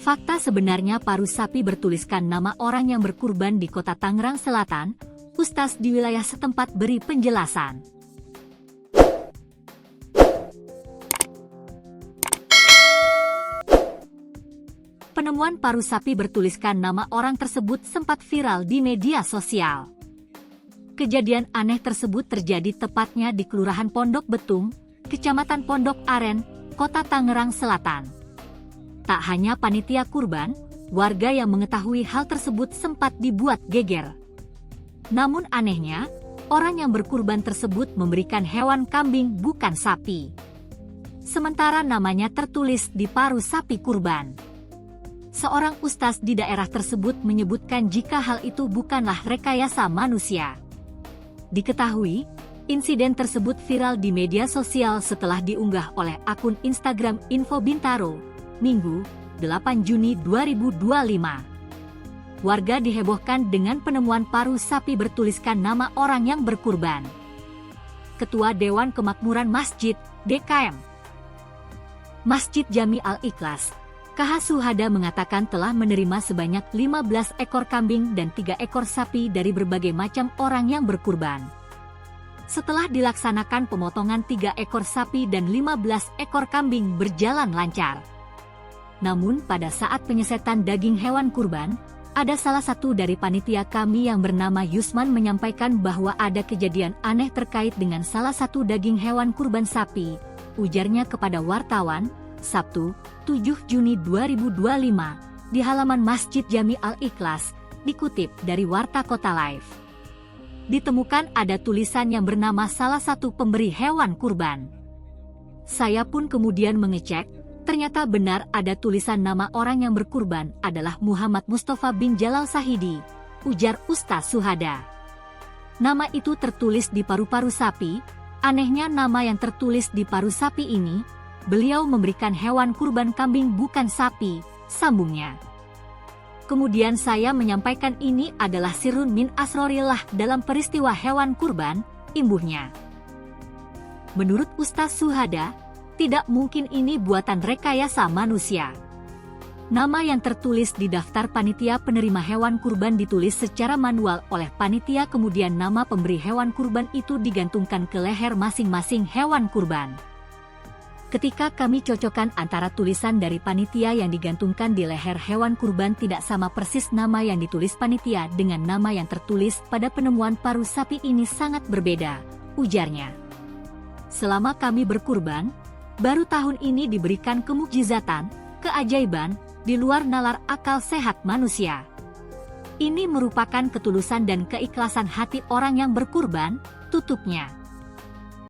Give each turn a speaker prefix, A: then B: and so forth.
A: Fakta sebenarnya paru sapi bertuliskan nama orang yang berkurban di kota Tangerang Selatan. Ustaz di wilayah setempat beri penjelasan. Penemuan paru sapi bertuliskan nama orang tersebut sempat viral di media sosial. Kejadian aneh tersebut terjadi tepatnya di Kelurahan Pondok Betung, Kecamatan Pondok Aren, Kota Tangerang Selatan. Tak hanya panitia kurban, warga yang mengetahui hal tersebut sempat dibuat geger. Namun anehnya, orang yang berkurban tersebut memberikan hewan kambing bukan sapi. Sementara namanya tertulis di paru sapi kurban. Seorang ustaz di daerah tersebut menyebutkan jika hal itu bukanlah rekayasa manusia. Diketahui, insiden tersebut viral di media sosial setelah diunggah oleh akun Instagram Info Bintaro, Minggu, 8 Juni 2025. Warga dihebohkan dengan penemuan paru sapi bertuliskan nama orang yang berkurban. Ketua Dewan Kemakmuran Masjid, DKM Masjid Jami Al-Ikhlas, KH Suhada mengatakan telah menerima sebanyak 15 ekor kambing dan 3 ekor sapi dari berbagai macam orang yang berkurban. Setelah dilaksanakan pemotongan 3 ekor sapi dan 15 ekor kambing berjalan lancar. Namun pada saat penyesetan daging hewan kurban, ada salah satu dari panitia kami yang bernama Yusman menyampaikan bahwa ada kejadian aneh terkait dengan salah satu daging hewan kurban sapi, ujarnya kepada wartawan, Sabtu, 7 Juni 2025, di halaman Masjid Jami Al-Ikhlas, dikutip dari Warta Kota Live. Ditemukan ada tulisan yang bernama salah satu pemberi hewan kurban. Saya pun kemudian mengecek, ternyata benar ada tulisan nama orang yang berkurban adalah Muhammad Mustafa bin Jalal Sahidi, ujar Ustaz Suhada. Nama itu tertulis di paru-paru sapi. Anehnya nama yang tertulis di paru sapi ini, beliau memberikan hewan kurban kambing bukan sapi, sambungnya. Kemudian saya menyampaikan ini adalah sirrun min asrorillah dalam peristiwa hewan kurban, imbuhnya. Menurut Ustaz Suhada, tidak mungkin ini buatan rekayasa manusia. Nama yang tertulis di daftar panitia penerima hewan kurban ditulis secara manual oleh panitia, kemudian nama pemberi hewan kurban itu digantungkan ke leher masing-masing hewan kurban. Ketika kami cocokkan antara tulisan dari panitia yang digantungkan di leher hewan kurban tidak sama persis nama yang ditulis panitia dengan nama yang tertulis pada penemuan paru sapi ini sangat berbeda, ujarnya. Selama kami berkurban, baru tahun ini diberikan kemukjizatan, keajaiban, di luar nalar akal sehat manusia. Ini merupakan ketulusan dan keikhlasan hati orang yang berkurban, tutupnya.